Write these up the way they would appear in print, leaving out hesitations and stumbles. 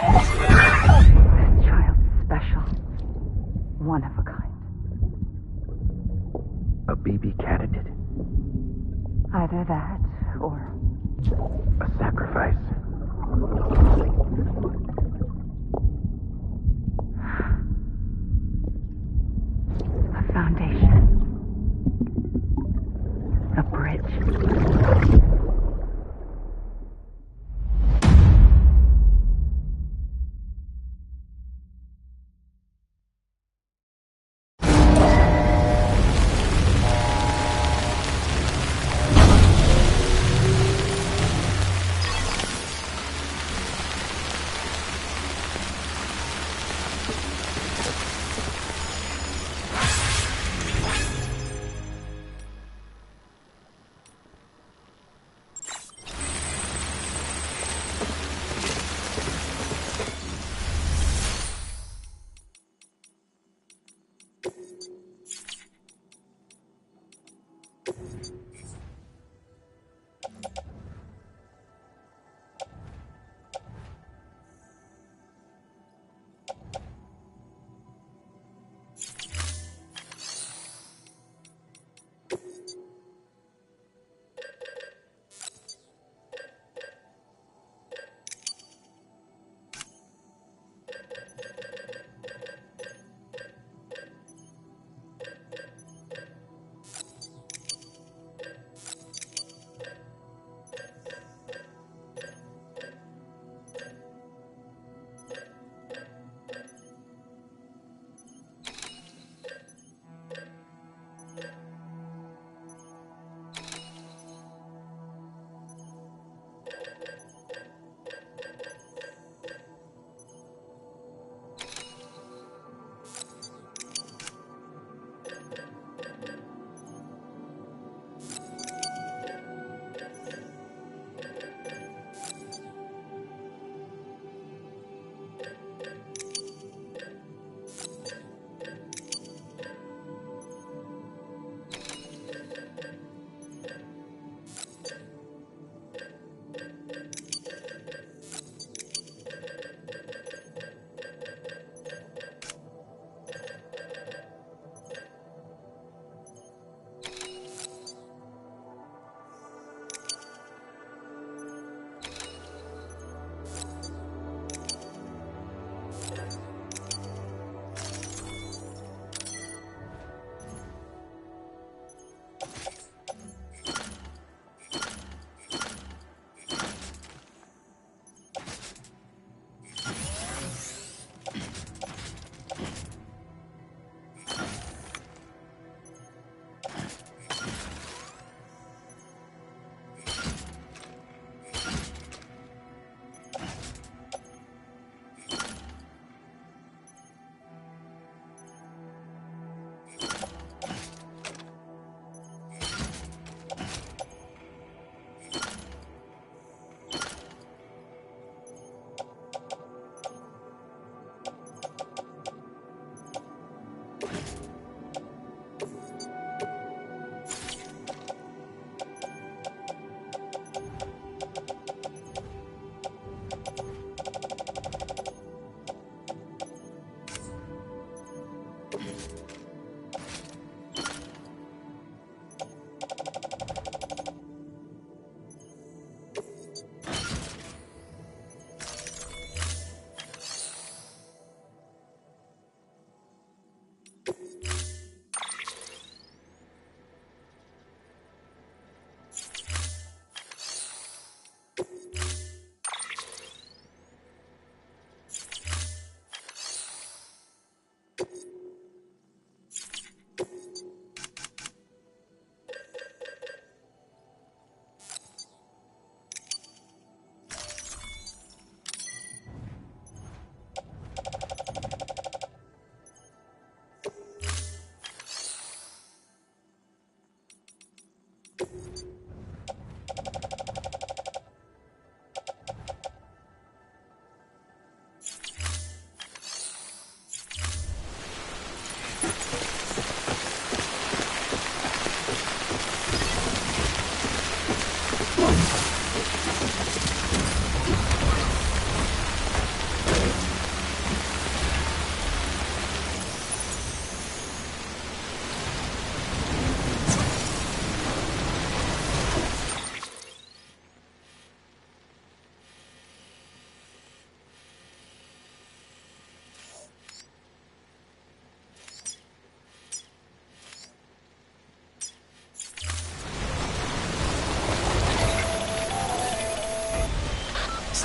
This child is special. One of a kind. A BB candidate? Either that, or... a sacrifice. A foundation. A bridge.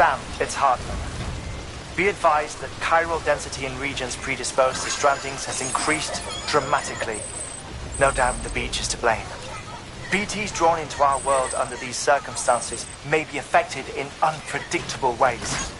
Sam, it's Hartman. Be advised that chiral density in regions predisposed to strandings has increased dramatically. No doubt the beach is to blame. BTs drawn into our world under these circumstances may be affected in unpredictable ways.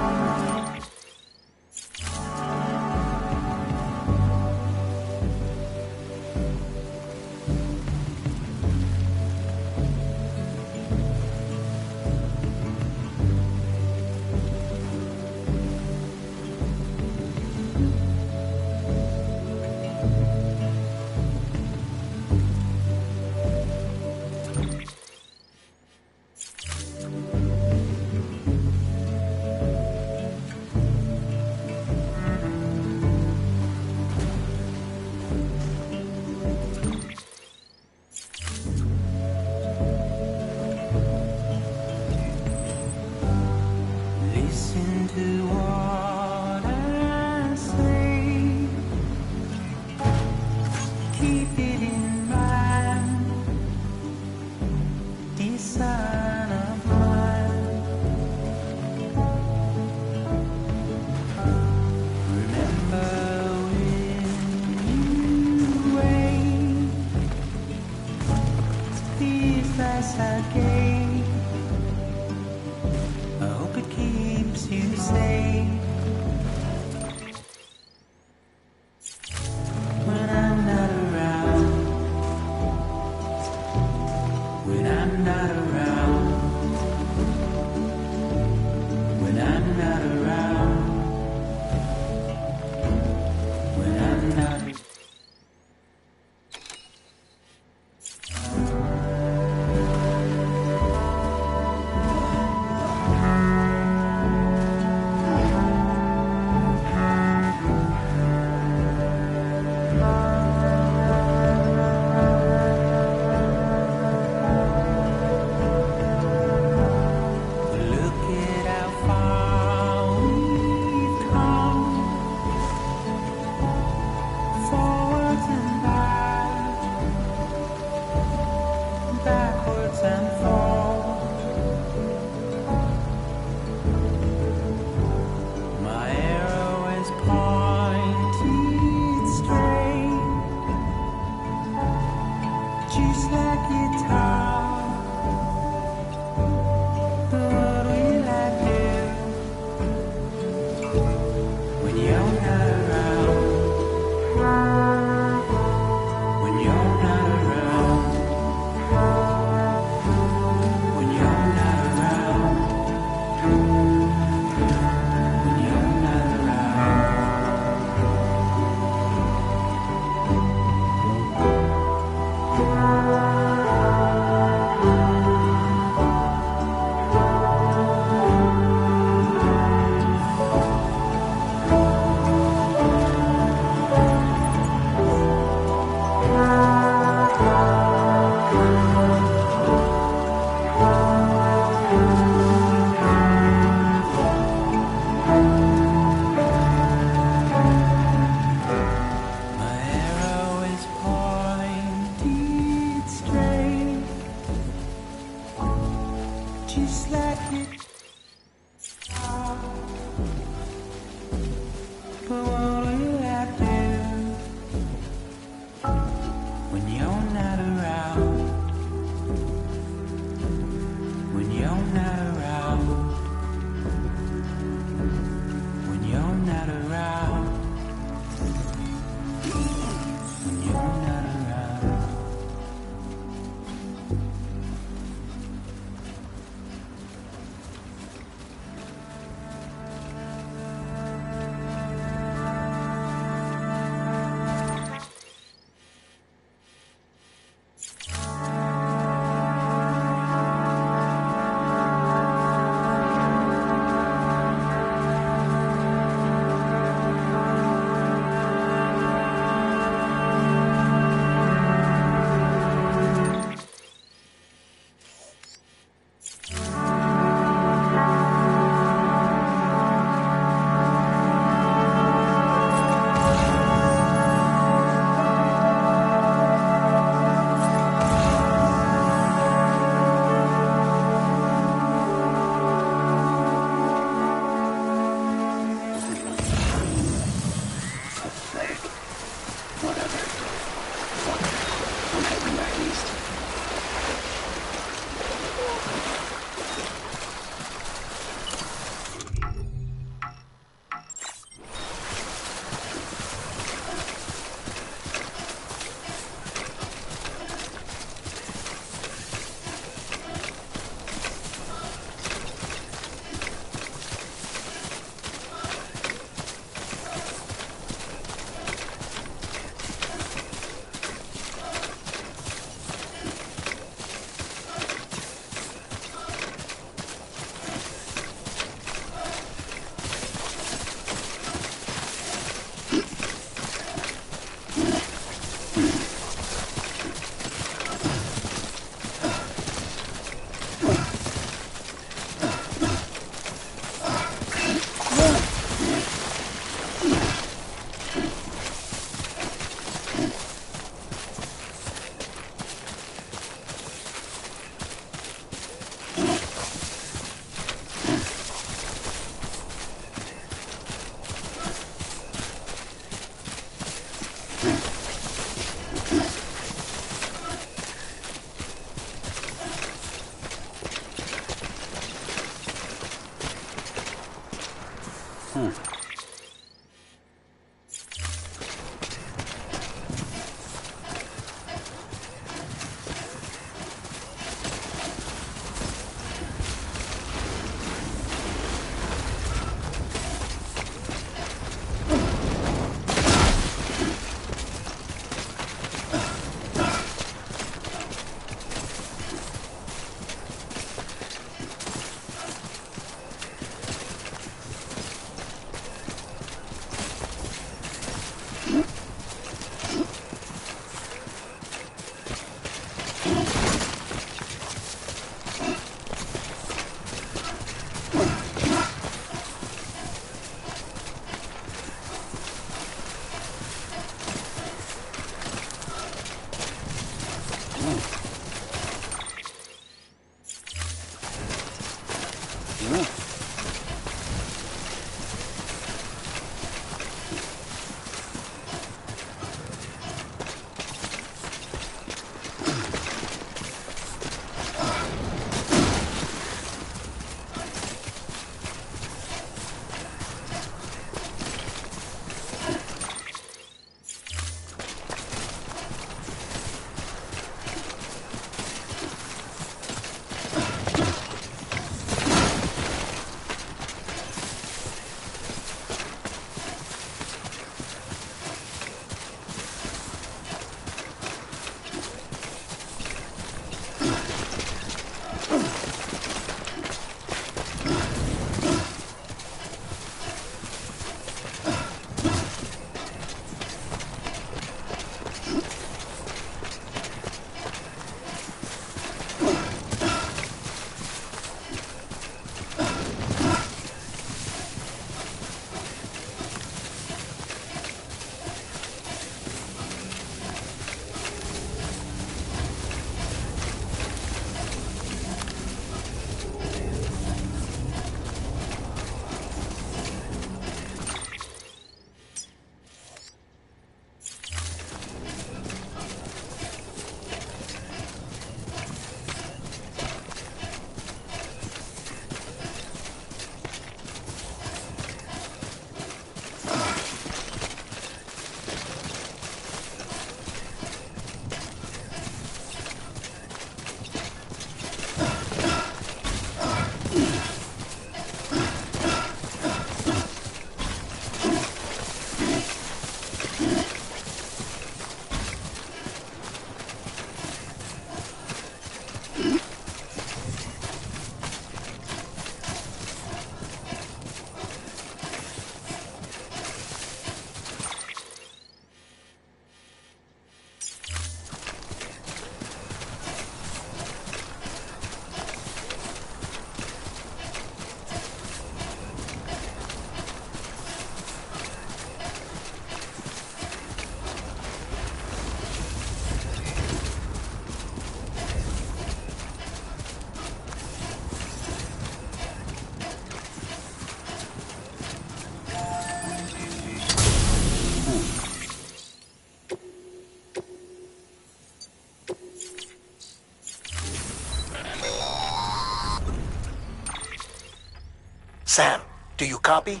Sam, do you copy?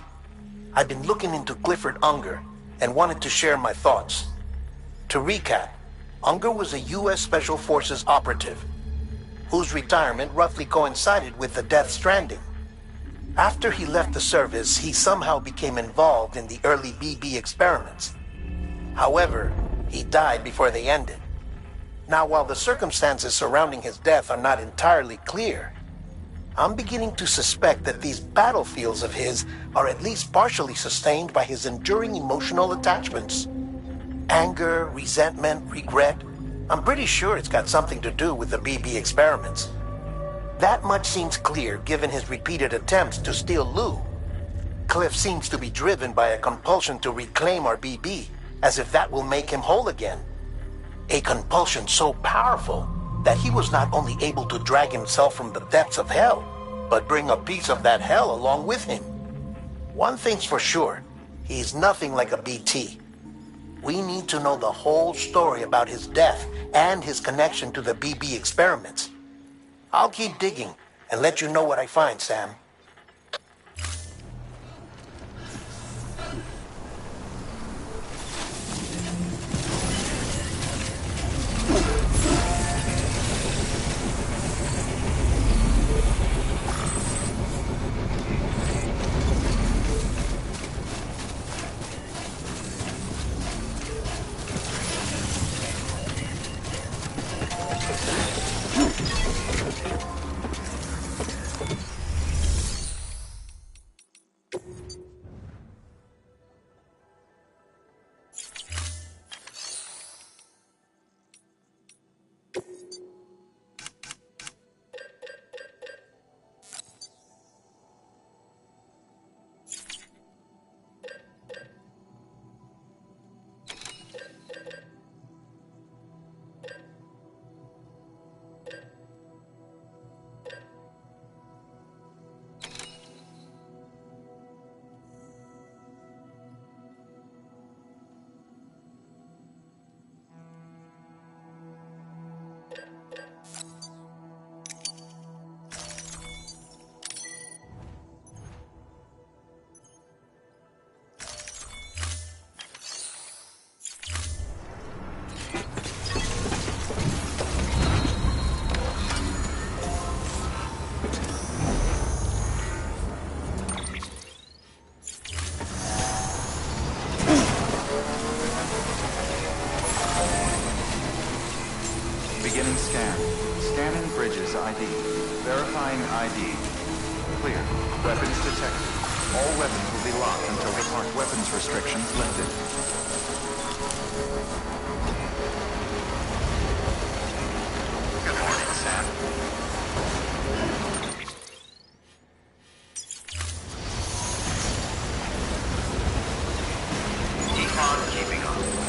I've been looking into Clifford Unger and wanted to share my thoughts. To recap, Unger was a U.S. Special Forces operative whose retirement roughly coincided with the death Stranding. After he left the service, he somehow became involved in the early BB experiments. However, he died before they ended. Now, while the circumstances surrounding his death are not entirely clear, I'm beginning to suspect that these battlefields of his are at least partially sustained by his enduring emotional attachments. Anger, resentment, regret. I'm pretty sure it's got something to do with the BB experiments. That much seems clear given his repeated attempts to steal Lou. Cliff seems to be driven by a compulsion to reclaim our BB, as if that will make him whole again. A compulsion so powerful that he was not only able to drag himself from the depths of hell, but bring a piece of that hell along with him. One thing's for sure, he's nothing like a BT. We need to know the whole story about his death and his connection to the BB experiments. I'll keep digging and let you know what I find, Sam. Verifying ID. Clear. Weapons detected. All weapons will be locked until the park weapons restrictions lifted. Good morning, Sam. Keep on keeping on.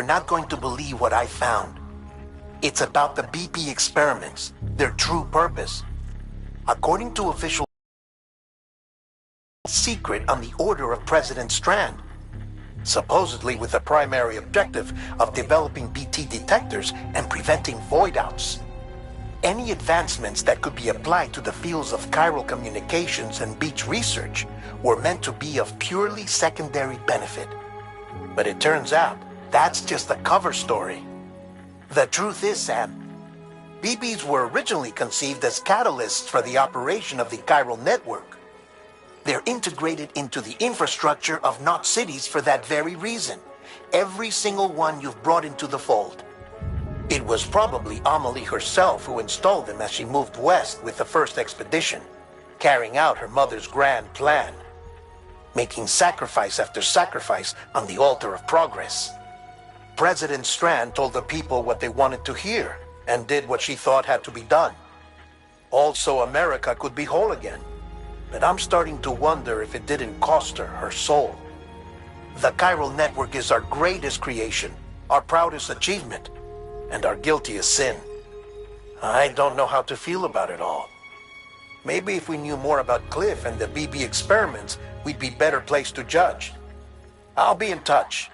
not going to believe what I found. It's about the BP experiments, their true purpose. According to official secret on the order of President Strand, supposedly with the primary objective of developing BT detectors and preventing void-outs. Any advancements that could be applied to the fields of chiral communications and beach research were meant to be of purely secondary benefit. But it turns out, that's just a cover story. The truth is, Sam, BBs were originally conceived as catalysts for the operation of the chiral network. They're integrated into the infrastructure of Knot cities for that very reason. Every single one you've brought into the fold. It was probably Amelie herself who installed them as she moved west with the first expedition, carrying out her mother's grand plan, making sacrifice after sacrifice on the altar of progress. President Strand told the people what they wanted to hear, and did what she thought had to be done. Also, America could be whole again. But I'm starting to wonder if it didn't cost her her soul. The chiral network is our greatest creation, our proudest achievement, and our guiltiest sin. I don't know how to feel about it all. Maybe if we knew more about Cliff and the BB experiments, we'd be better placed to judge. I'll be in touch.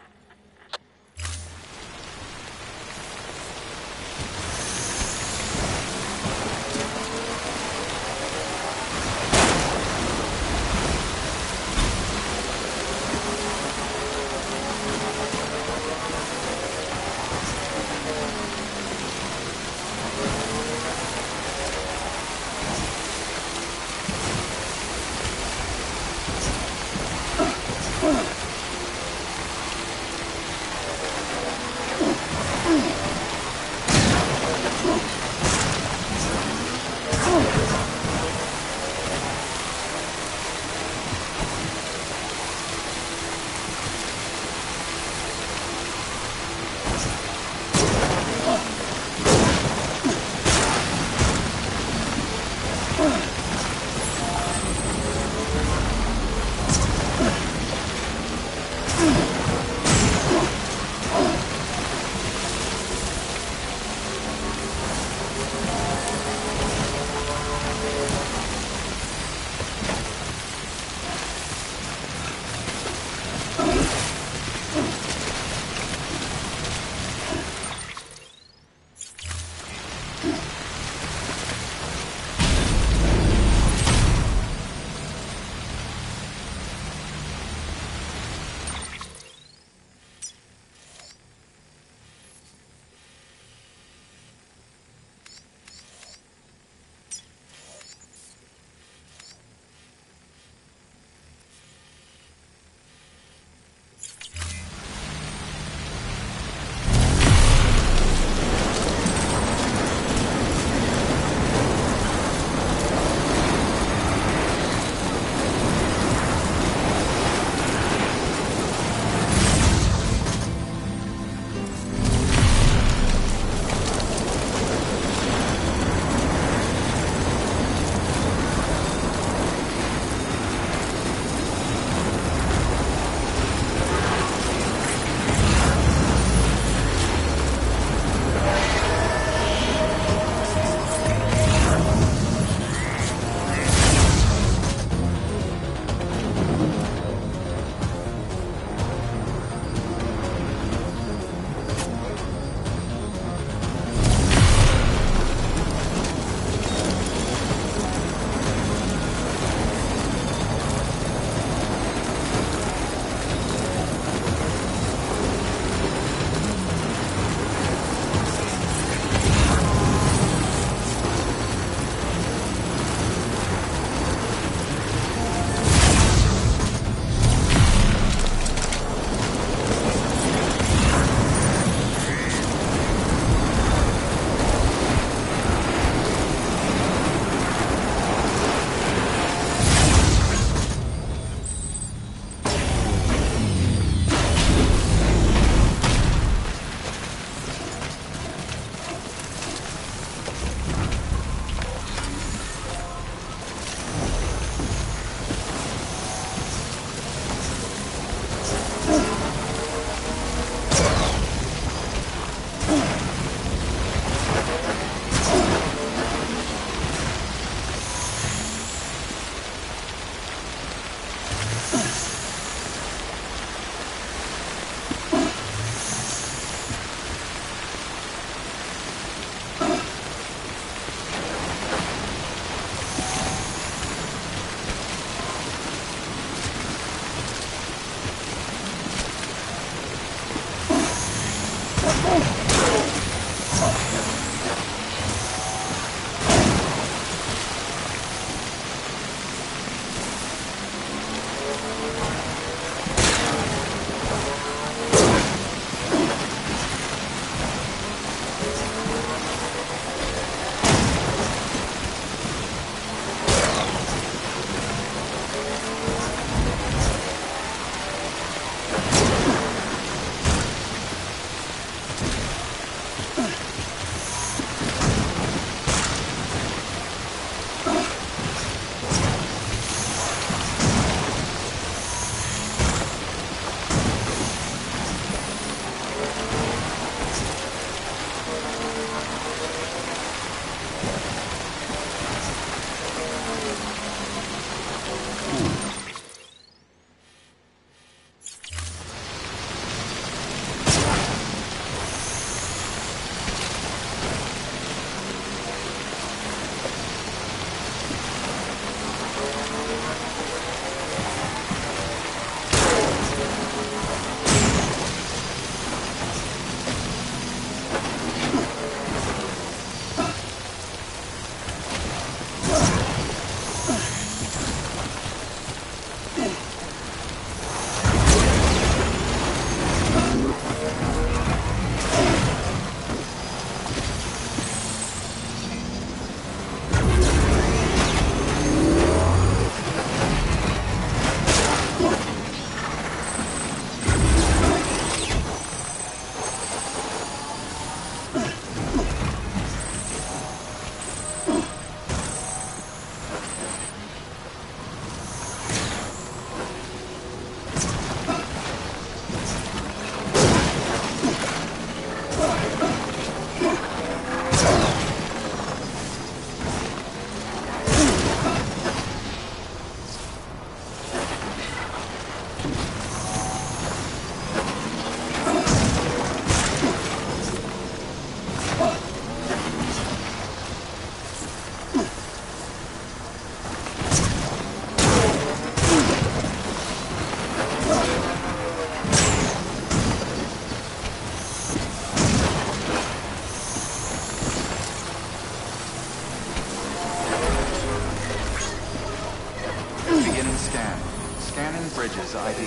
bridges ID.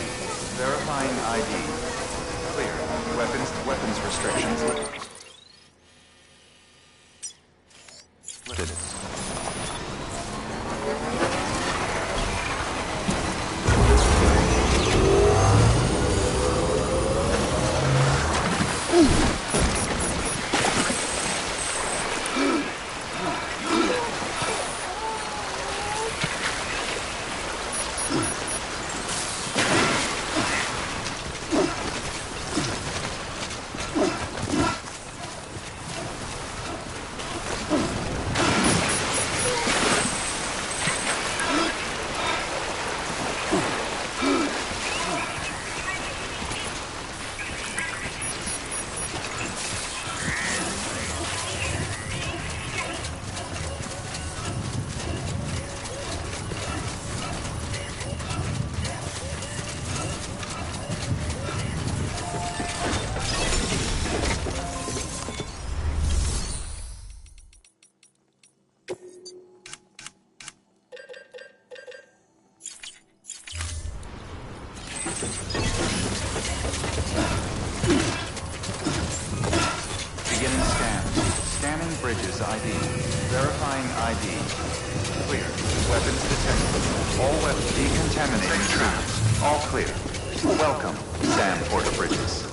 Verifying ID. Clear. Weapons restrictions lifted. Beginning scan. Scanning bridges ID. Verifying ID. Clear. Weapons detected. All weapons decontaminating traps. All clear. Welcome, Sam Porter Bridges.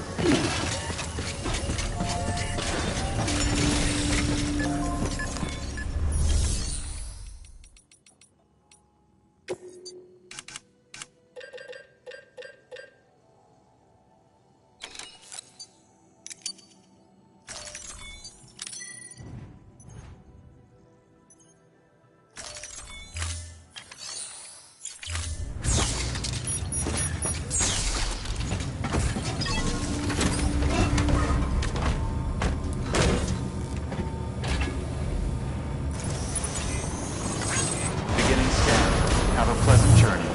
Have a pleasant journey.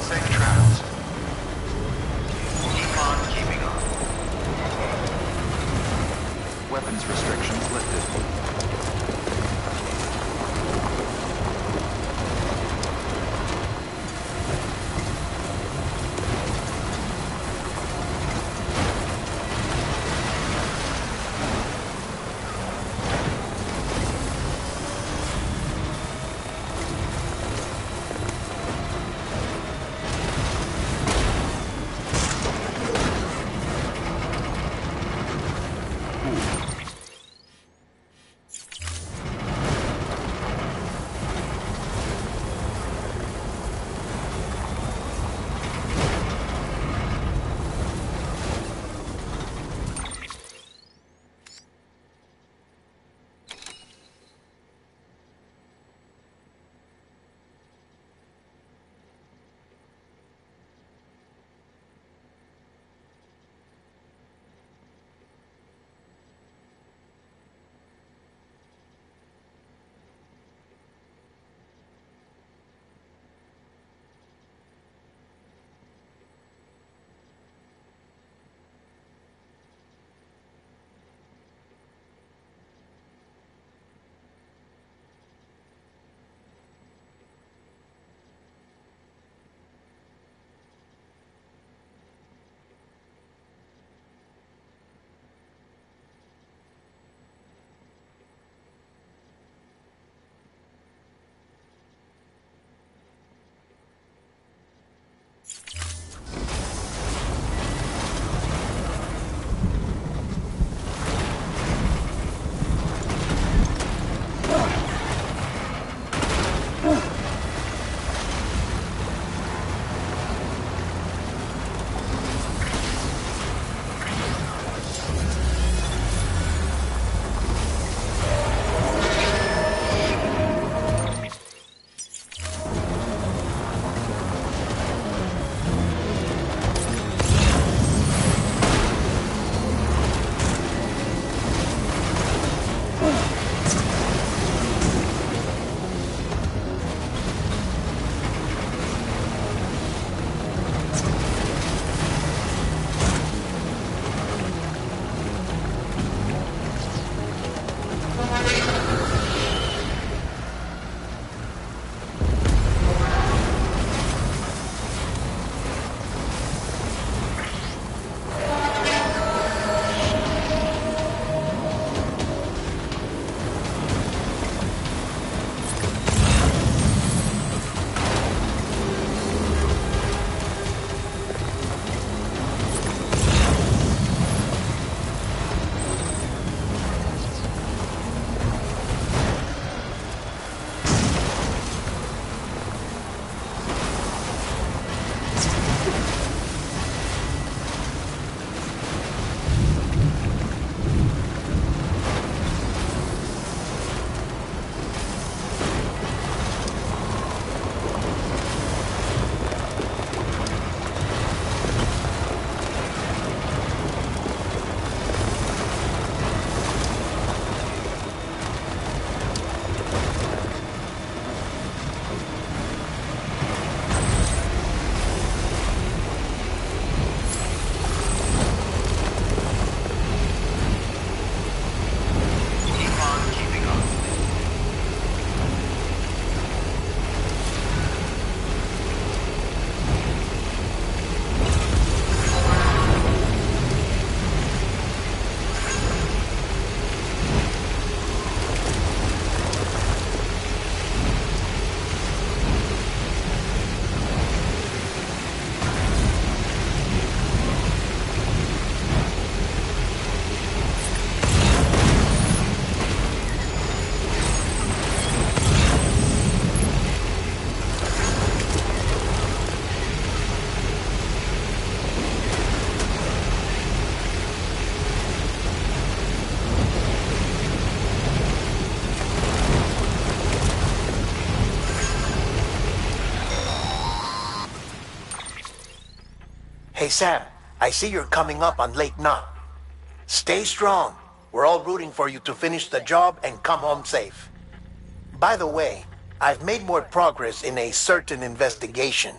Safe travels. Keep on keeping on. Weapons restrictions lifted. Hey Sam, I see you're coming up on Lake Knot. Stay strong. We're all rooting for you to finish the job and come home safe. By the way, I've made more progress in a certain investigation.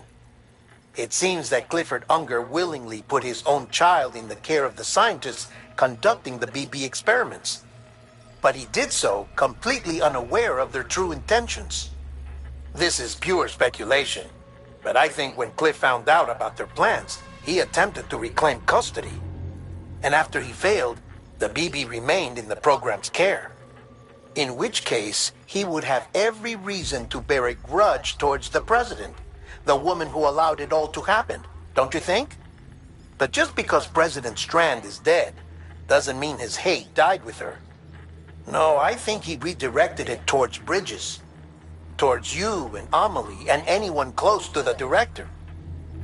It seems that Clifford Unger willingly put his own child in the care of the scientists conducting the BB experiments. But he did so completely unaware of their true intentions. This is pure speculation, but I think when Cliff found out about their plans, he attempted to reclaim custody. And after he failed, the BB remained in the program's care. In which case, he would have every reason to bear a grudge towards the president, the woman who allowed it all to happen, don't you think? But just because President Strand is dead, doesn't mean his hate died with her. No, I think he redirected it towards Bridges. Towards you and Amelie and anyone close to the director.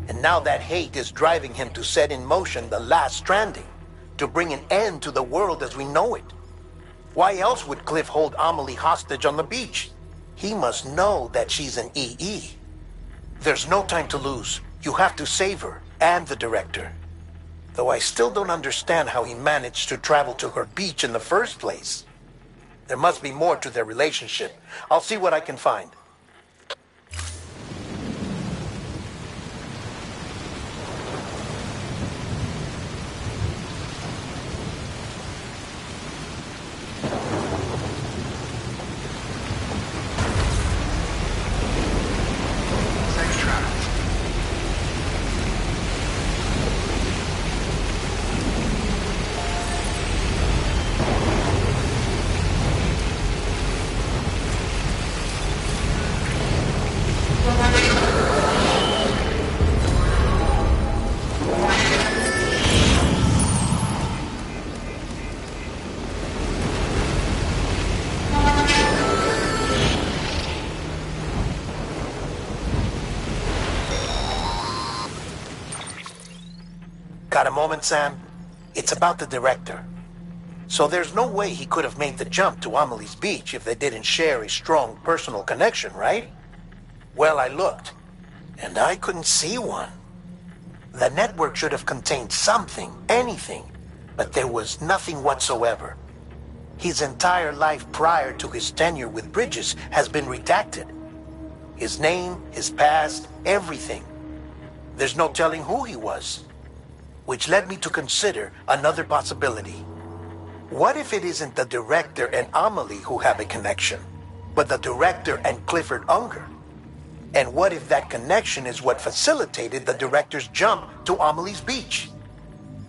And now that hate is driving him to set in motion the last Stranding, to bring an end to the world as we know it. Why else would Cliff hold Amelie hostage on the beach? He must know that she's an EE. There's no time to lose. You have to save her and the director. Though I still don't understand how he managed to travel to her beach in the first place. There must be more to their relationship. I'll see what I can find. Safe travel. Got a moment, Sam? It's about the director. So there's no way he could have made the jump to Amelie's beach if they didn't share a strong personal connection, right? Well, I looked, and I couldn't see one. The network should have contained something, anything, but there was nothing whatsoever. His entire life prior to his tenure with Bridges has been redacted. His name, his past, everything. There's no telling who he was. Which led me to consider another possibility. What if it isn't the director and Amelie who have a connection, but the director and Clifford Unger? And what if that connection is what facilitated the director's jump to Amelie's beach?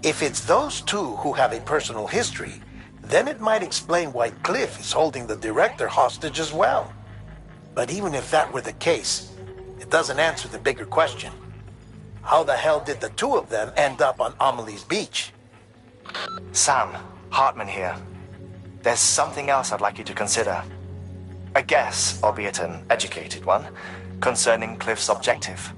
If it's those two who have a personal history, then it might explain why Cliff is holding the director hostage as well. But even if that were the case, it doesn't answer the bigger question. How the hell did the two of them end up on Amelie's beach? Sam, Hartman here. There's something else I'd like you to consider. A guess, albeit an educated one, concerning Cliff's objective.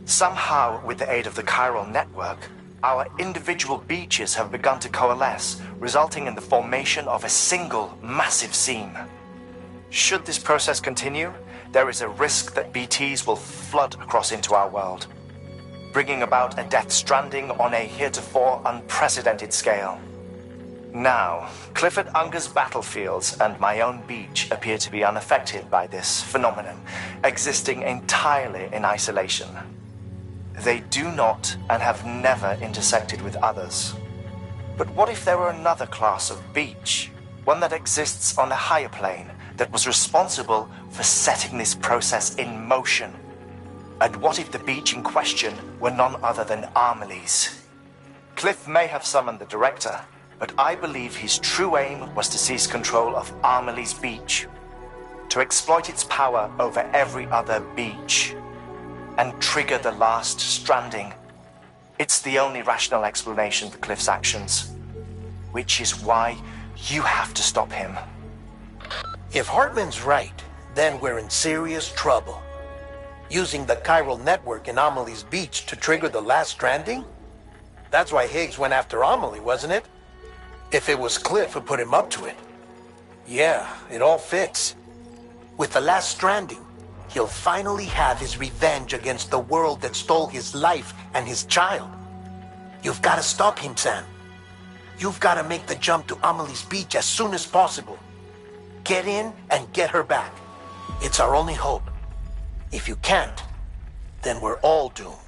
Somehow, with the aid of the chiral network, our individual beaches have begun to coalesce, resulting in the formation of a single massive seam. Should this process continue, there is a risk that BTs will flood across into our world, bringing about a death stranding on a heretofore unprecedented scale. Now, Clifford Unger's battlefields and my own beach appear to be unaffected by this phenomenon, existing entirely in isolation. They do not and have never intersected with others. But what if there were another class of beach, one that exists on a higher plane, that was responsible for setting this process in motion? And what if the beach in question were none other than Amelie's? Cliff may have summoned the director, but I believe his true aim was to seize control of Amelie's beach, to exploit its power over every other beach, and trigger the last Stranding. It's the only rational explanation for Cliff's actions, which is why you have to stop him. If Hartman's right, then we're in serious trouble. Using the chiral network in Amelie's beach to trigger the last Stranding? That's why Higgs went after Amelie, wasn't it? If it was Cliff who put him up to it. Yeah, it all fits. With the last Stranding, he'll finally have his revenge against the world that stole his life and his child. You've got to stop him, Sam. You've got to make the jump to Amelie's beach as soon as possible. Get in and get her back. It's our only hope. If you can't, then we're all doomed.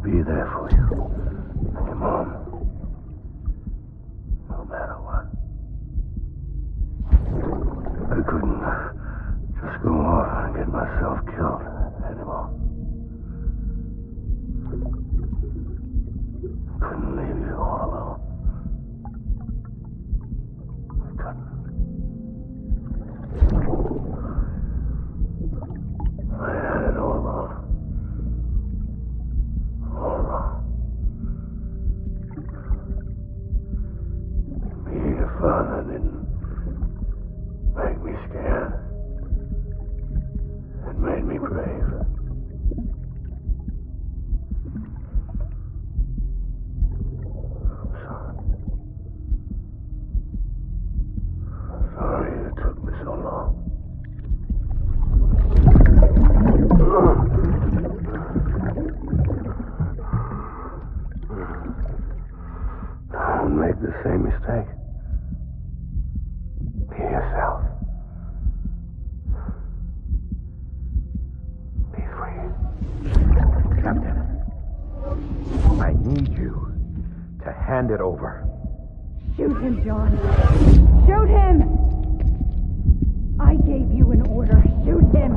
Be there for you. And your mom. No matter what. I couldn't just go off and get myself killed anymore. I couldn't leave you all alone. I couldn't. I had it all wrong. All wrong. Being a father didn't make me scared. It made me brave. I'm sorry. I'm sorry it took me so long. Don't make the same mistake. Be yourself. Be free. Captain, I need you to hand it over. Shoot him, John. Shoot him! I gave you an order. Shoot him!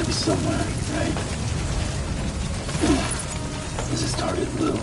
gotta be somewhere, right? This is target blue.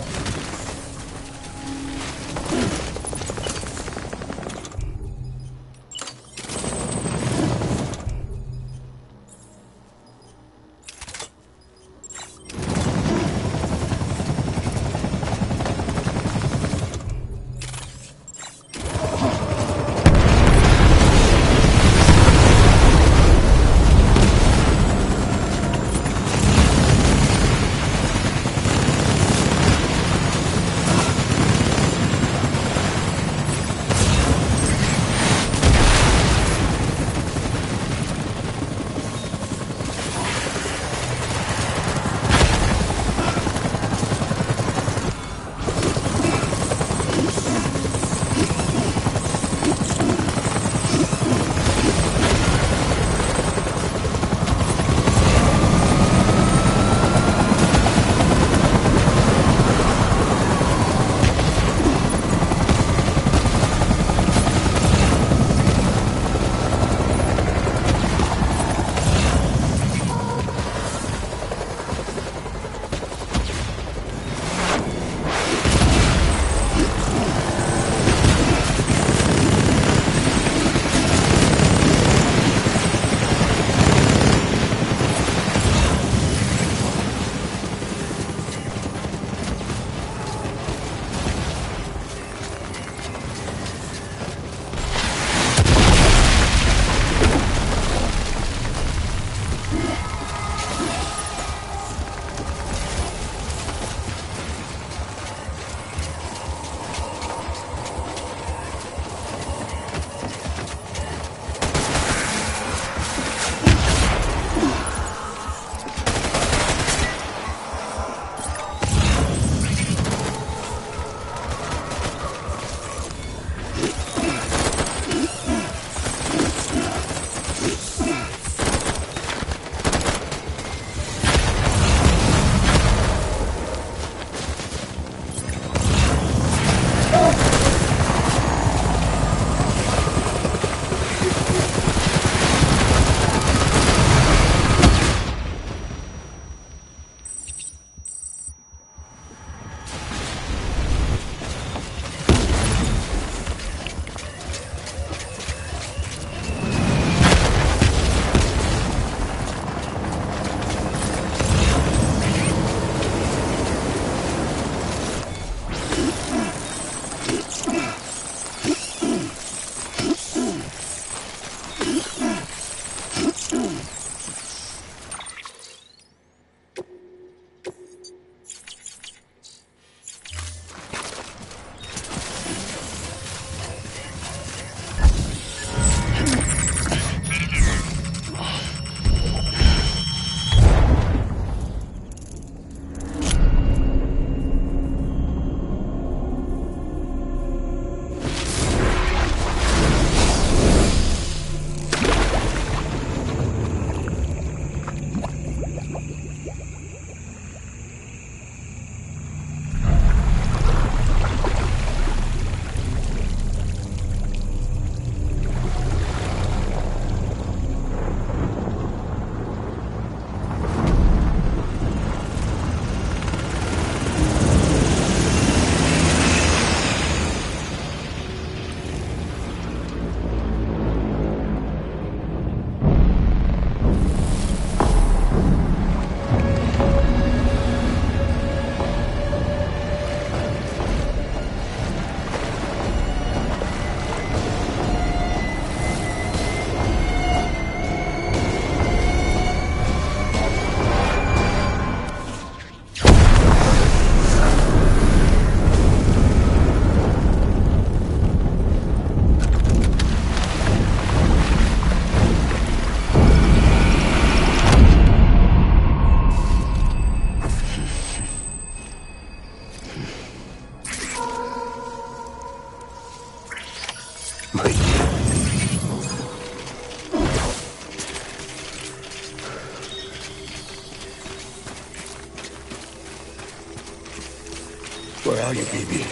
Where are you, baby?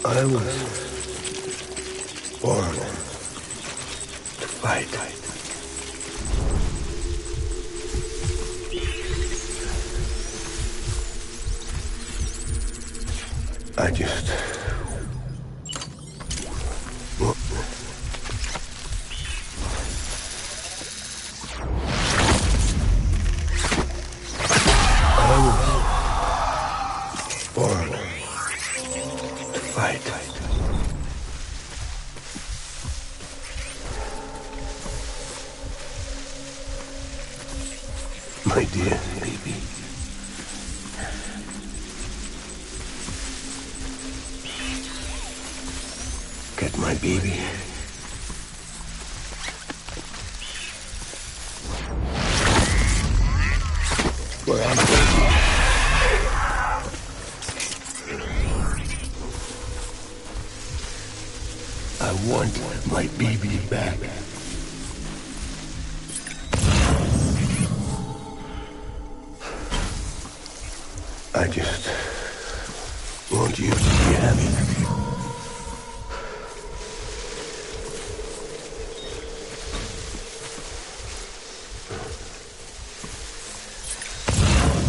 I was born to fight. I just born to fight. My dear baby. Get my baby. Where I'm baby. I want my baby back. I just want you to be happy.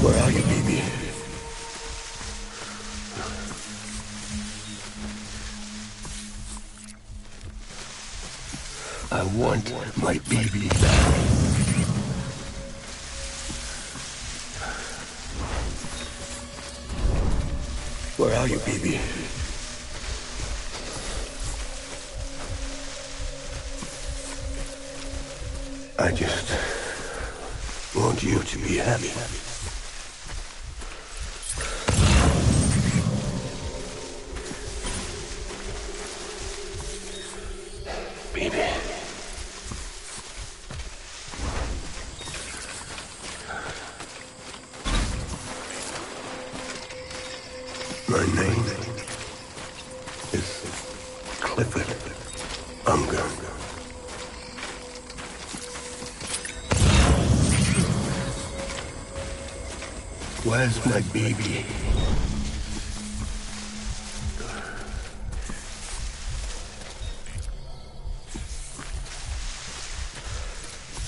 Where are you, baby? I want my baby back. Where are you, baby? I just want you to be happy. Baby. My name is Clifford Unger. Where's my baby?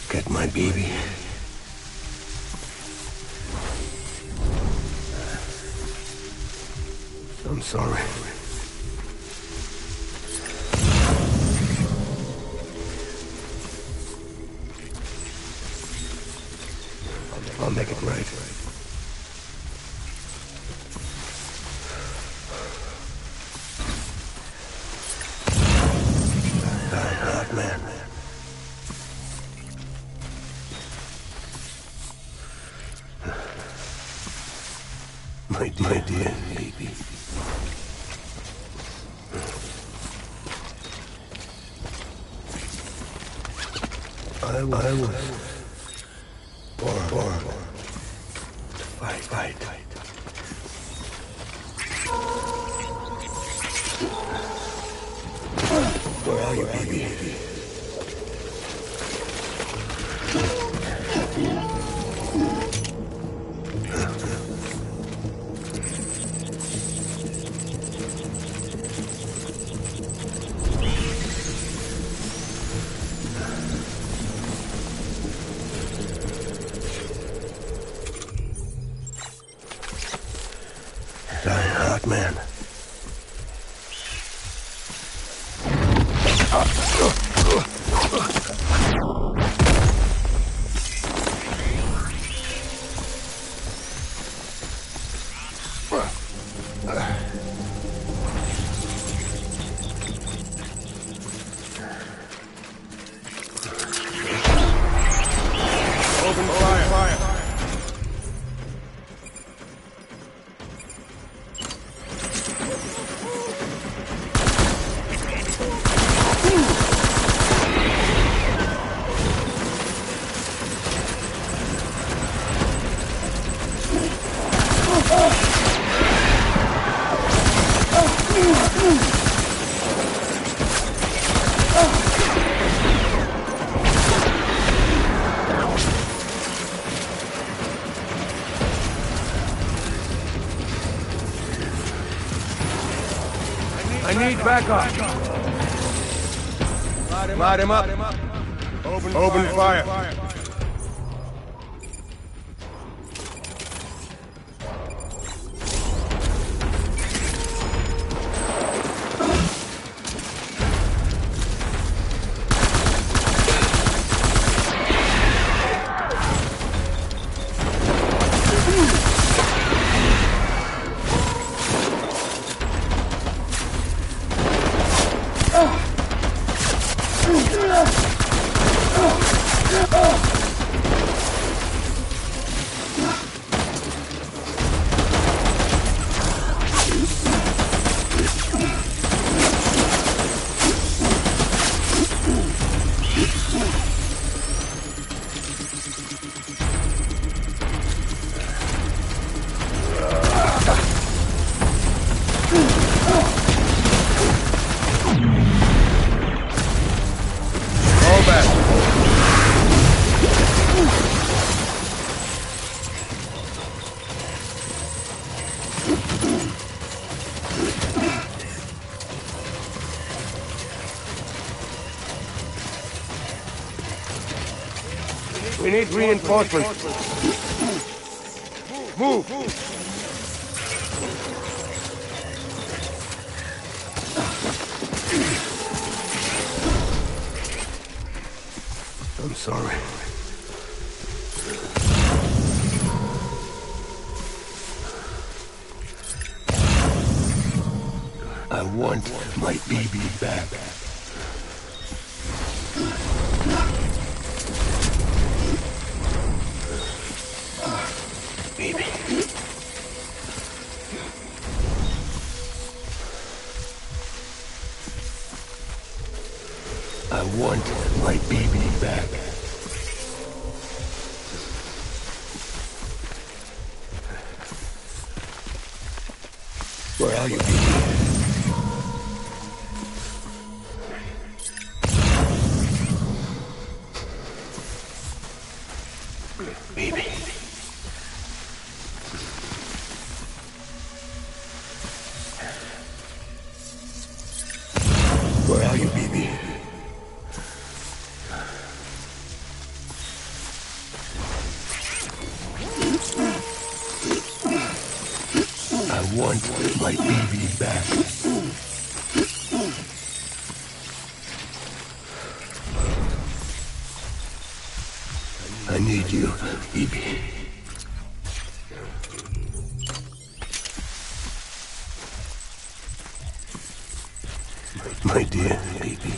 Get my baby. I'm sorry. I'll make it right. Die hard, man. My dear baby. I was born to fight. Where are you, baby? Die hard, man. Open fire. I need backup. Light him up. Open fire. We need reinforcements. Move! I'm sorry. I want my baby back. Baby. I want my baby back. Where are you, baby? Baby. Where are you, baby? I want my baby back. I need you, baby. My dear baby.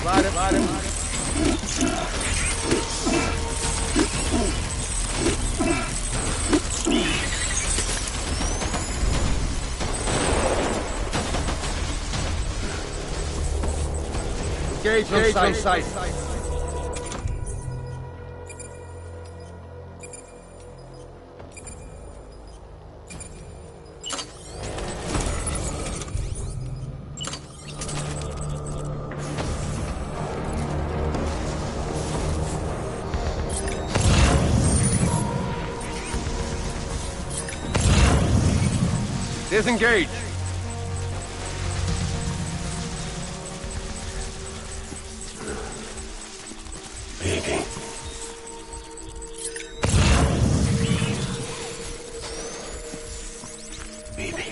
Light him. Engage on sight. Disengage! Baby. Baby.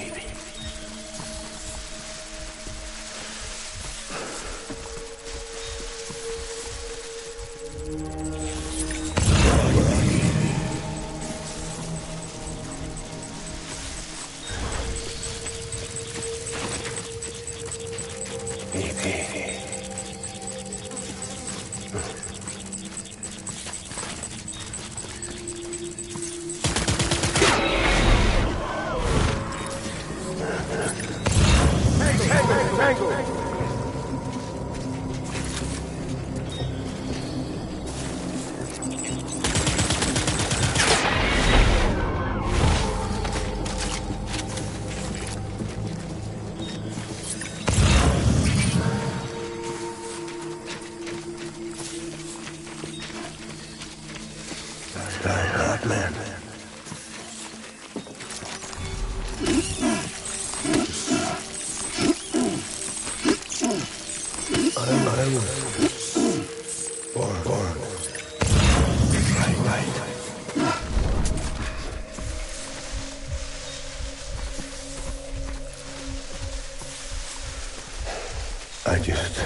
I just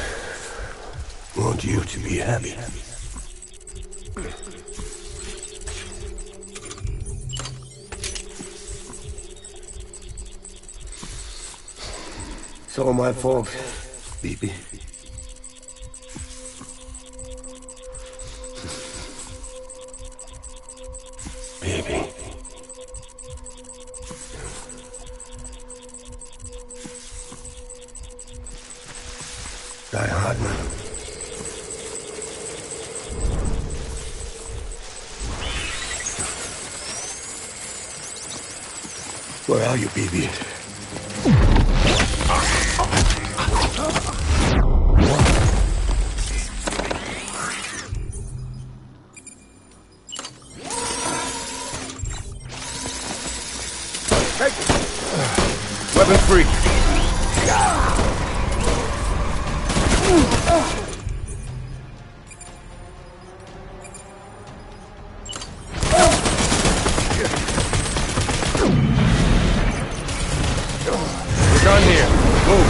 want you to be happy. It's all my fault, baby. Baby. Die hard, man. Where are you, baby? Hey! Weapon free. We're done here. Move.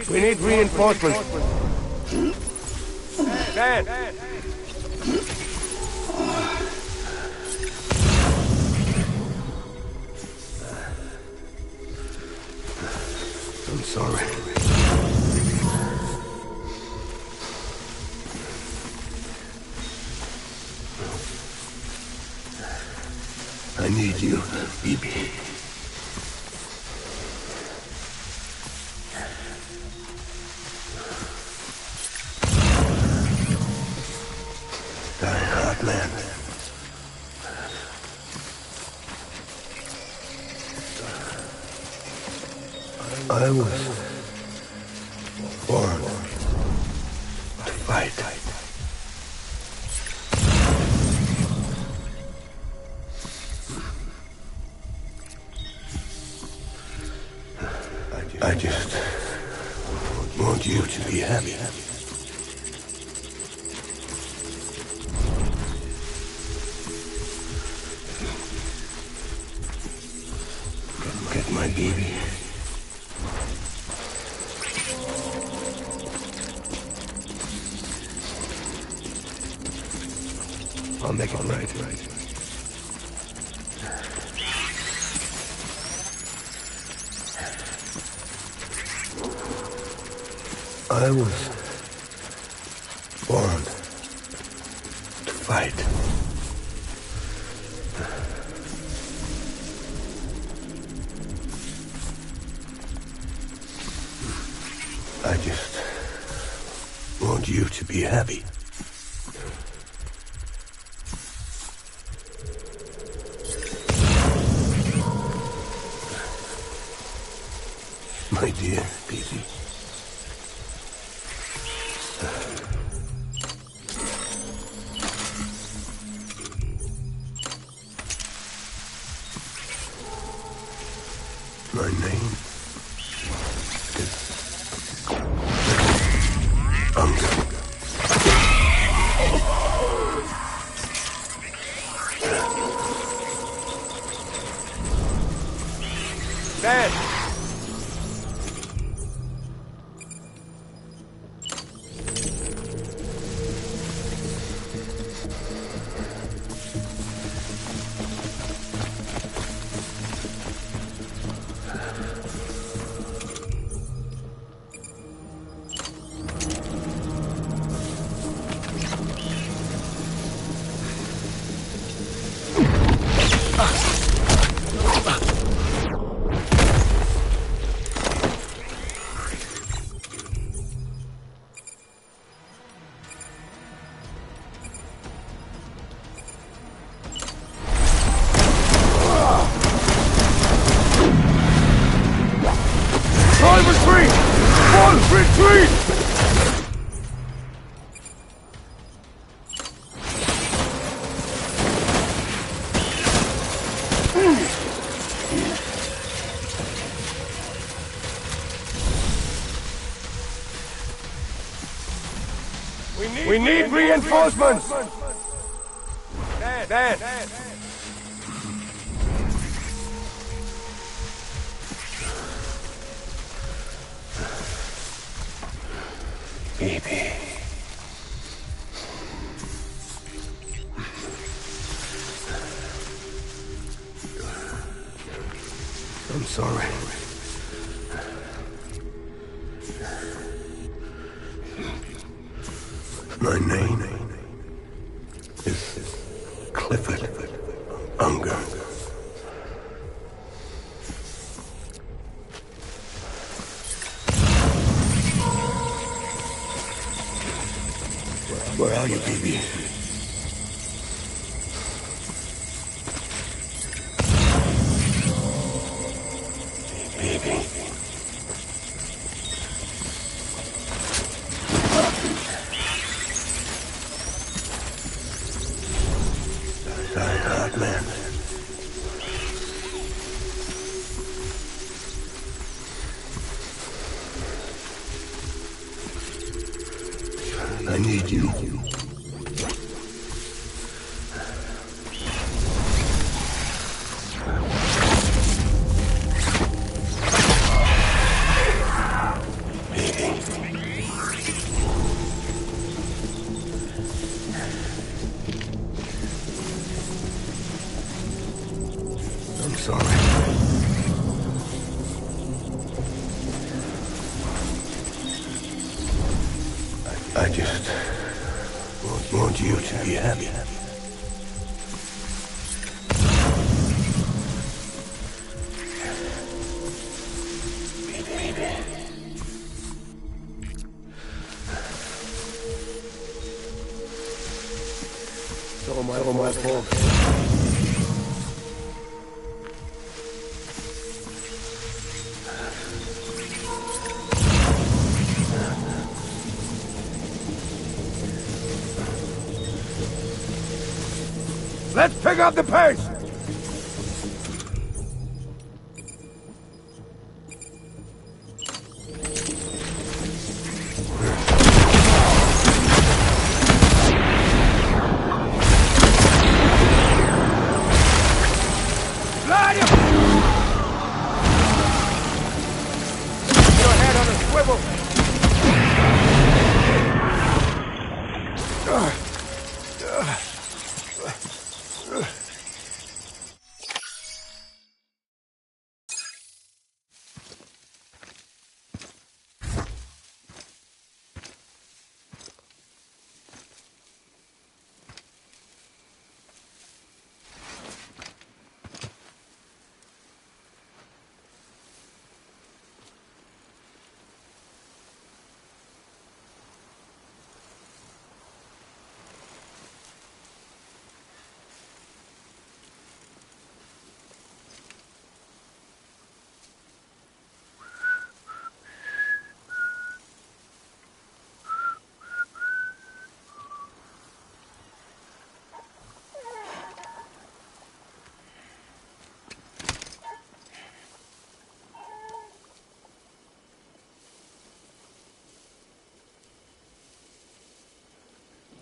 We need reinforcements. Dan! I'm sorry. I need you, baby. Die hard, man. I was born to fight. I just want you to be happy. Get my baby. I'll make it right. I was born to fight. I just want you to be happy. My dear baby. My name is Unger. Dad! Time retreat! One retreat! We need reinforcements! Dad! Baby. I'm sorry. My name is Clifford Unger. Where are you, baby? Baby. Die hard, man. I need you. I'm sorry. I just want you to be happy. Baby. It's all my fault. Let's pick up the pace! Slide him! Your head on a swivel!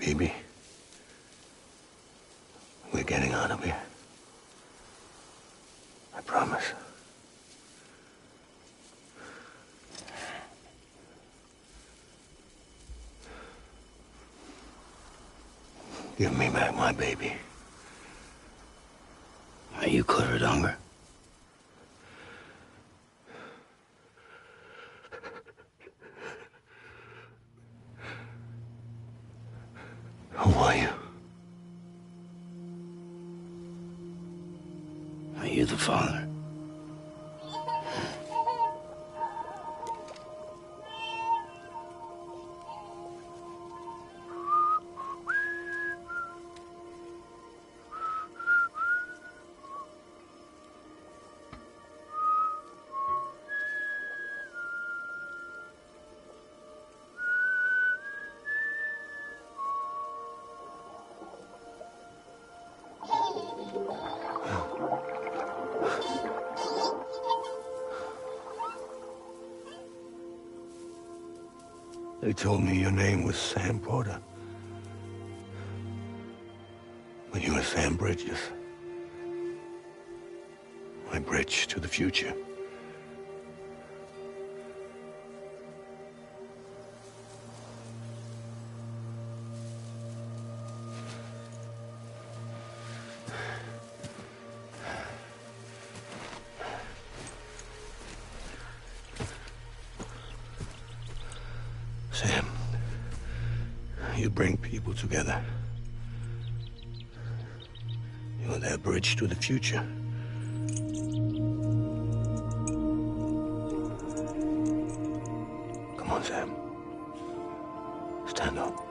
Baby, we're getting out of here. I promise. Give me back my baby. Are you Clifford Unger? Who are you? Are you the father? They told me your name was Sam Porter. But you were Sam Bridges. My bridge to the future. Sam, you bring people together. You're their bridge to the future. Come on, Sam. Stand up.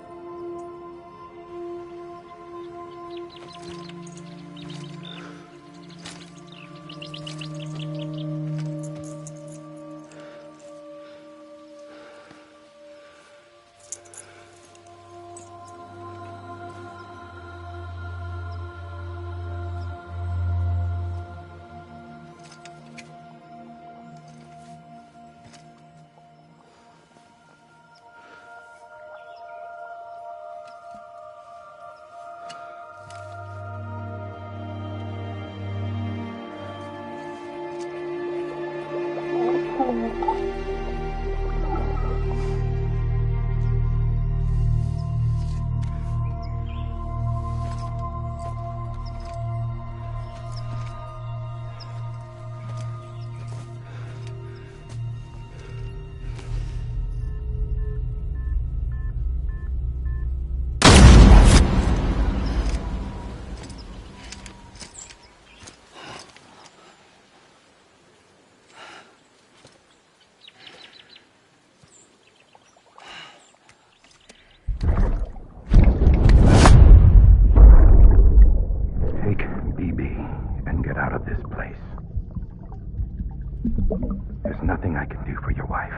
There's nothing I can do for your wife.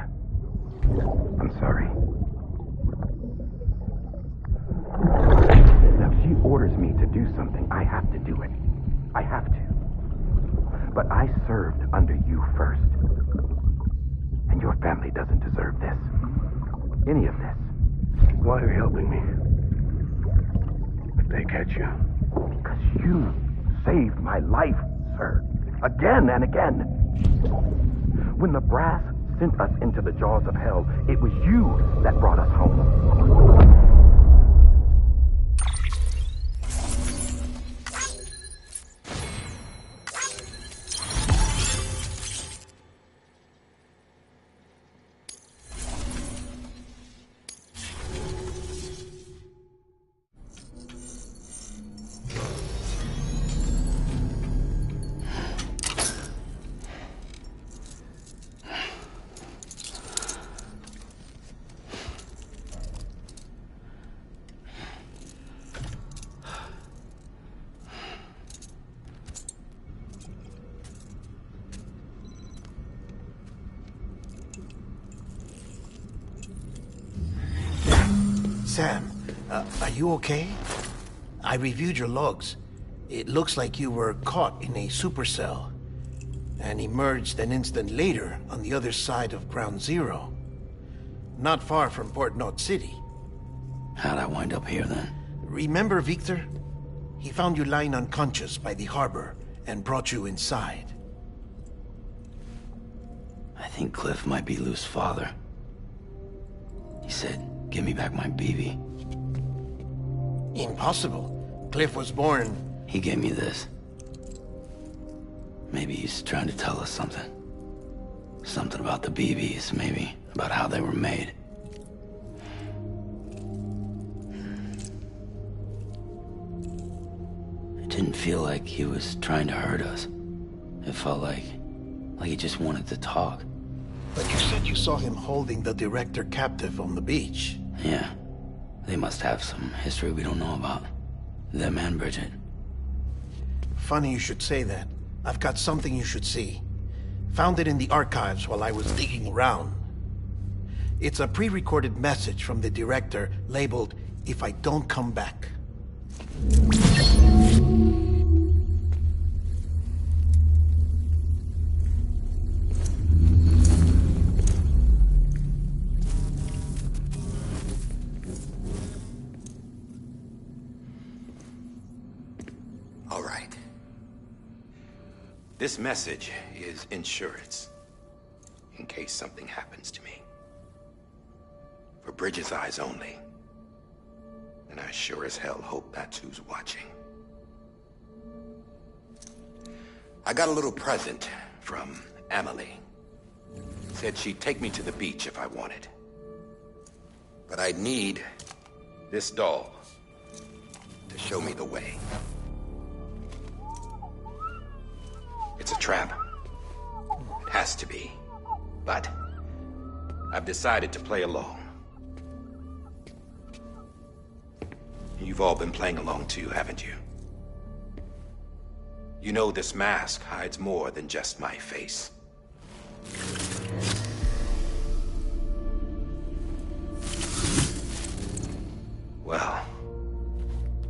I'm sorry. Now, if she orders me to do something, I have to do it. I have to. But I served under you first. And your family doesn't deserve this. Any of this. Why are you helping me? If they catch you. Because you saved my life, sir. Again and again. When the brass sent us into the jaws of hell, it was you that brought us home. Sam, are you okay? I reviewed your logs. It looks like you were caught in a supercell and emerged an instant later on the other side of Ground Zero. Not far from Port Knot City. How'd I wind up here then? Remember Victor? He found you lying unconscious by the harbor and brought you inside. I think Cliff might be Lou's father. He said, give me back my BB. Impossible. Cliff was born... He gave me this. Maybe he's trying to tell us something. Something about the BBs, maybe. About how they were made. It didn't feel like he was trying to hurt us. It felt like he just wanted to talk. But you said you saw him holding the director captive on the beach. Yeah. They must have some history we don't know about. Them and Bridget. Funny you should say that. I've got something you should see. Found it in the archives while I was digging around. It's a pre-recorded message from the director labeled, "If I don't come back." All right. This message is insurance, in case something happens to me. For Bridget's eyes only. And I sure as hell hope that's who's watching. I got a little present from Emily. Said she'd take me to the beach if I wanted. But I'd need this doll to show me the way. It's a trap. It has to be. But I've decided to play along. You've all been playing along too, haven't you? You know this mask hides more than just my face. Well,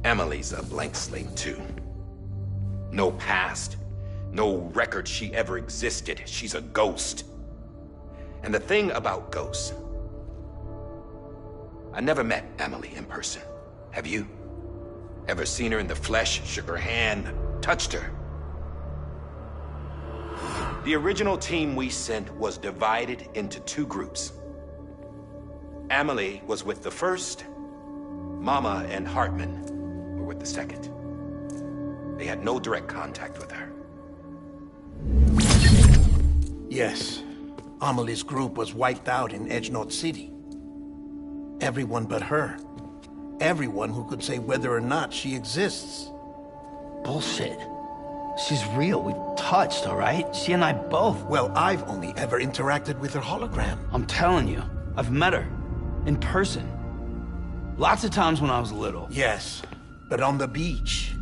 Emily's a blank slate too. No past. No record she ever existed. She's a ghost. And the thing about ghosts... I never met Emily in person. Have you? Ever seen her in the flesh, shook her hand, touched her? The original team we sent was divided into two groups. Emily was with the first. Mama and Hartman were with the second. They had no direct contact with her. Yes. Amelie's group was wiped out in Edgenorth City. Everyone but her. Everyone who could say whether or not she exists. Bullshit. She's real. We've touched, all right? She and I both. Well, I've only ever interacted with her hologram. I'm telling you, I've met her. In person. Lots of times when I was little. Yes, but on the beach.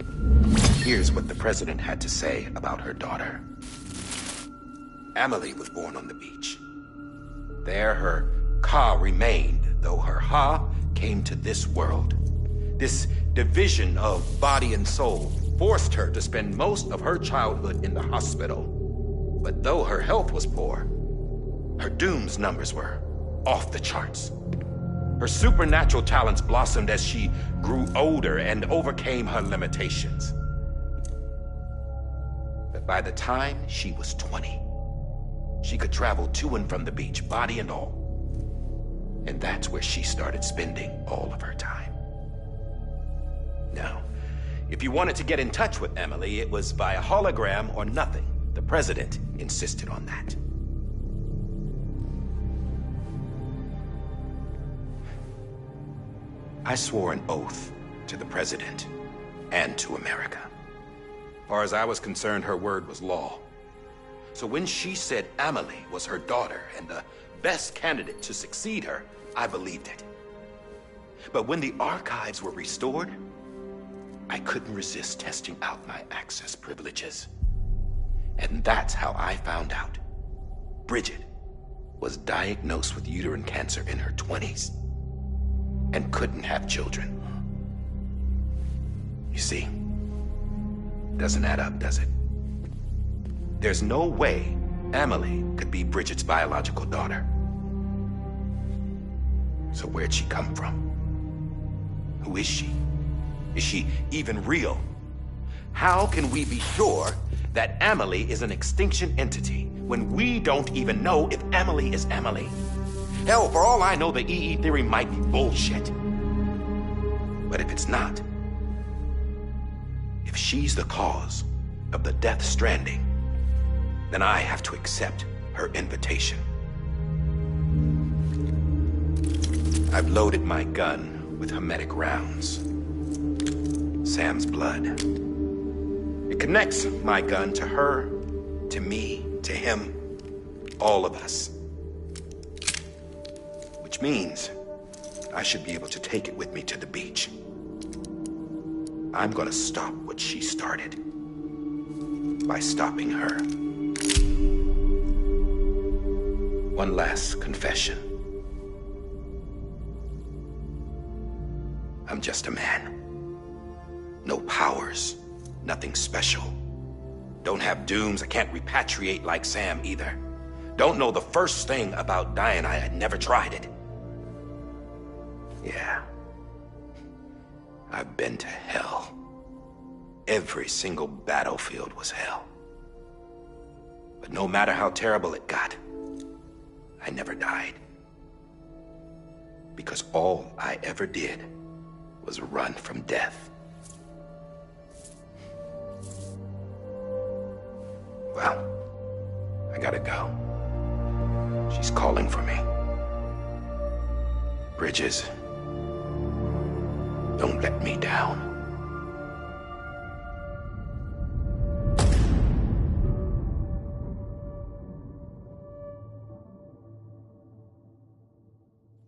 Here's what the president had to say about her daughter. Emily was born on the beach. There her Ka remained, though her Ha came to this world. This division of body and soul forced her to spend most of her childhood in the hospital. But though her health was poor, her Doom's numbers were off the charts. Her supernatural talents blossomed as she grew older and overcame her limitations. But by the time she was 20, she could travel to and from the beach, body and all. And that's where she started spending all of her time. Now, if you wanted to get in touch with Emily, it was via hologram or nothing. The president insisted on that. I swore an oath to the president and to America. As far as I was concerned, her word was law. So when she said Emily was her daughter and the best candidate to succeed her, I believed it. But when the archives were restored, I couldn't resist testing out my access privileges. And that's how I found out. Bridget was diagnosed with uterine cancer in her 20s and couldn't have children. You see, doesn't add up, does it? There's no way Emily could be Bridget's biological daughter. So where'd she come from? Who is she? Is she even real? How can we be sure that Amelie is an extinction entity when we don't even know if Amelie is Amelie? Hell, for all I know, the EE theory might be bullshit. But if it's not, if she's the cause of the death stranding, then I have to accept her invitation. I've loaded my gun with hermetic rounds. Sam's blood. It connects my gun to her, to me, to him, all of us. Which means I should be able to take it with me to the beach. I'm gonna stop what she started by stopping her. One last confession. I'm just a man. No powers, nothing special. Don't have dooms, I can't repatriate like Sam either. Don't know the first thing about dying, I had never tried it. Yeah. I've been to hell. Every single battlefield was hell. But no matter how terrible it got, I never died. Because all I ever did was run from death. Well, I gotta go. She's calling for me. Bridges, don't let me down.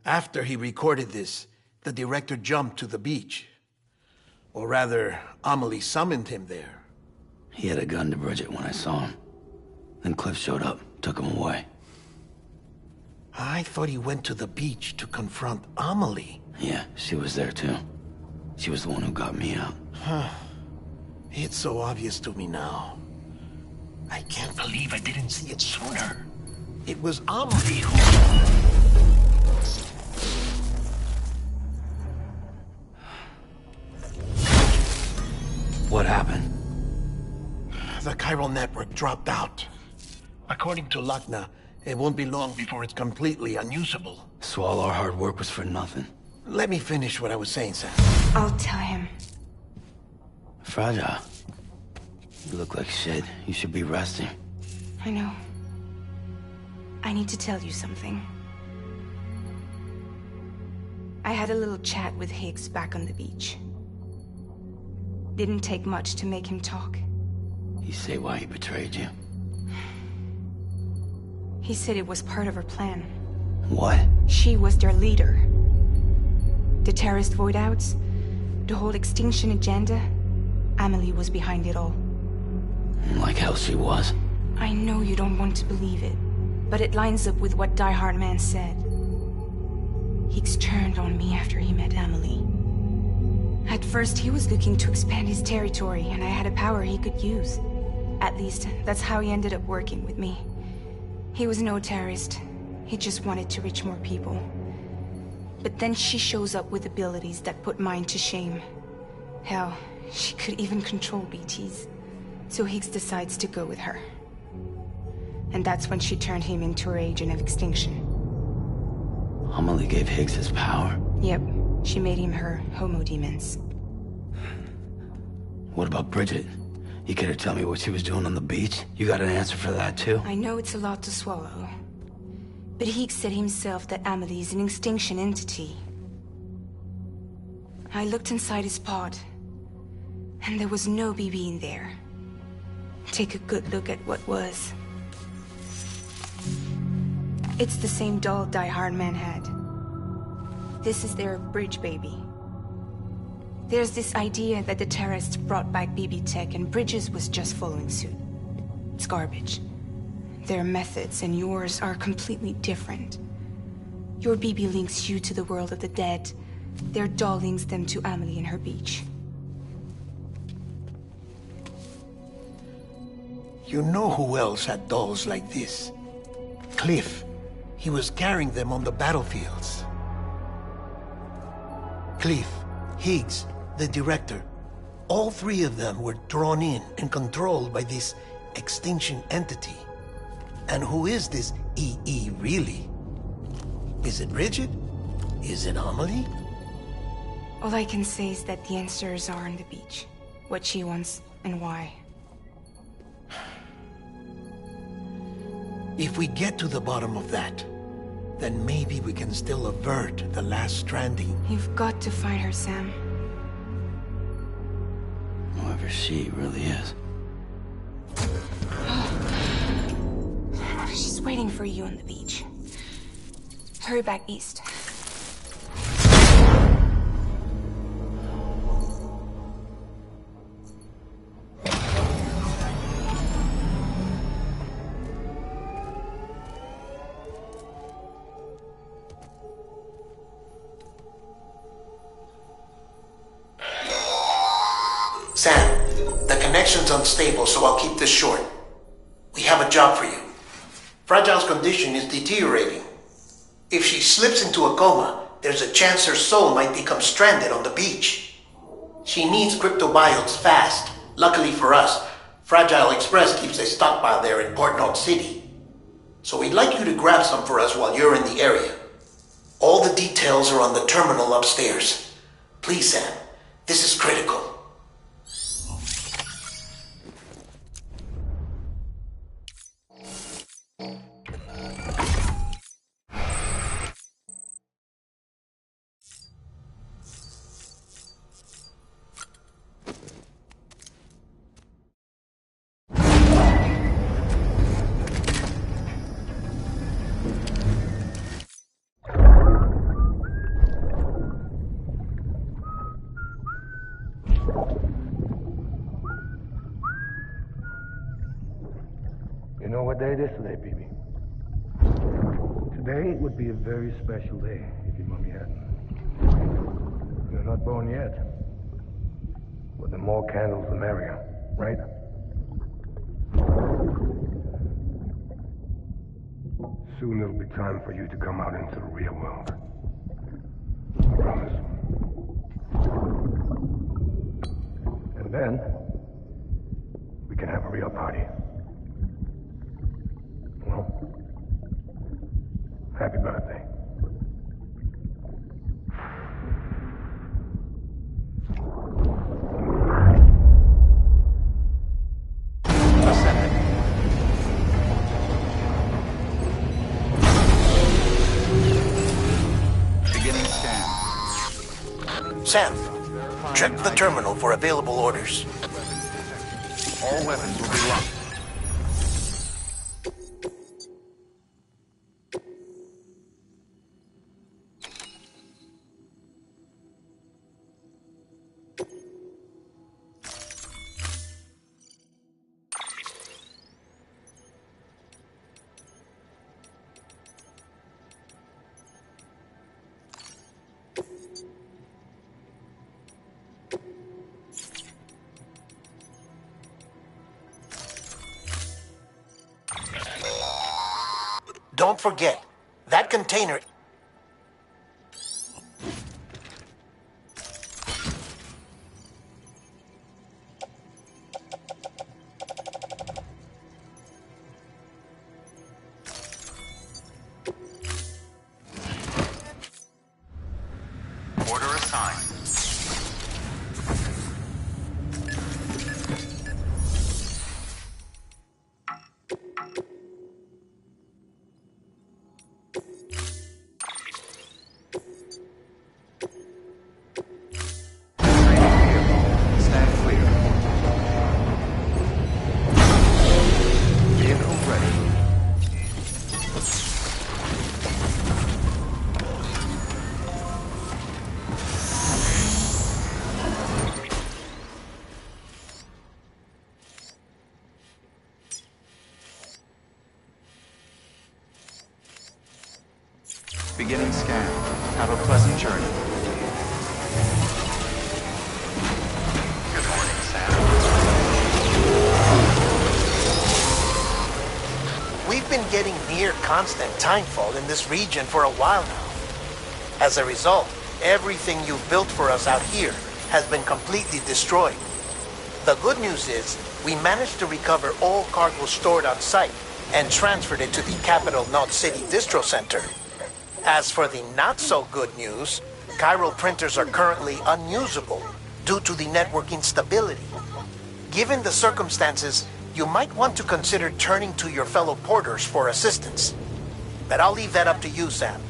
After he recorded this, the director jumped to the beach. Or rather, Amelie summoned him there. He had a gun to Bridget when I saw him. Then Cliff showed up, took him away. I thought he went to the beach to confront Amelie. Yeah, she was there too. She was the one who got me out. It's so obvious to me now. I can't believe I didn't see it sooner. It was Amelie who... What happened? The chiral network dropped out. According to Lakhna, it won't be long before it's completely unusable. So all our hard work was for nothing. Let me finish what I was saying, Sam. I'll tell him. Fragile. You look like shit. You should be resting. I know. I need to tell you something. I had a little chat with Higgs back on the beach. Didn't take much to make him talk. You say why he betrayed you? He said it was part of her plan. What? She was their leader. The terrorist voidouts, the whole extinction agenda, Amelie was behind it all. Like hell she was. I know you don't want to believe it, but it lines up with what Die Hard Man said. Higgs turned on me after he met Amelie. At first, he was looking to expand his territory, and I had a power he could use. At least, that's how he ended up working with me. He was no terrorist. He just wanted to reach more people. But then she shows up with abilities that put mine to shame. Hell, she could even control BTs. So Higgs decides to go with her. And that's when she turned him into her agent of extinction. Amelie gave Higgs his power? Yep. She made him her homo demons. What about Bridget? You care to tell me what she was doing on the beach? You got an answer for that too? I know it's a lot to swallow. But Higgs said himself that Amelie is an extinction entity. I looked inside his pod, and there was no BB in there. Take a good look at what was. It's the same doll Die Hard Man had. This is their bridge baby. There's this idea that the terrorists brought back BB tech and Bridges was just following suit. It's garbage. Their methods and yours are completely different. Your BB links you to the world of the dead. Their doll links them to Amelie and her beach. You know who else had dolls like this? Cliff. He was carrying them on the battlefields. Cliff, Higgs, the director. All three of them were drawn in and controlled by this extinction entity. And who is this EE really? Is it Bridget? Is it Amelie? All I can say is that the answers are on the beach. What she wants and why. If we get to the bottom of that, then maybe we can still avert the last stranding. You've got to find her, Sam. Whoever she really is. She's waiting for you on the beach. Hurry back east. Sam, the connection's unstable, so I'll keep this short. We have a job for you. Fragile's condition is deteriorating. If she slips into a coma, there's a chance her soul might become stranded on the beach. She needs cryptobiotes fast. Luckily for us, Fragile Express keeps a stockpile there in Port North City. So we'd like you to grab some for us while you're in the area. All the details are on the terminal upstairs. Please, Sam, this is critical. You know what day it is today, BB? Today would be a very special day if your mommy hadn't. You're not born yet. But the more candles, the merrier, right? Soon it'll be time for you to come out into the real world. I promise. And then, we can have a real party. Well, happy birthday. Beginning scan. Sam, check the terminal for available orders. All weapons will be locked. Don't forget, that container... Order assigned. Stand clear. Vehicle ready. Beginning scan. Have a pleasant journey. Good morning, Sam. We've been getting near constant timefall in this region for a while now. As a result, Everything you've built for us out here has been completely destroyed. The good news is, we managed to recover all cargo stored on site and transferred it to the Capital Knot City Distro Center. As for the not-so-good news, chiral printers are currently unusable due to the network instability. Given the circumstances, you might want to consider turning to your fellow porters for assistance. But I'll leave that up to you, Sam.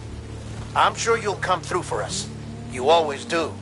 I'm sure you'll come through for us. You always do.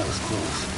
was close.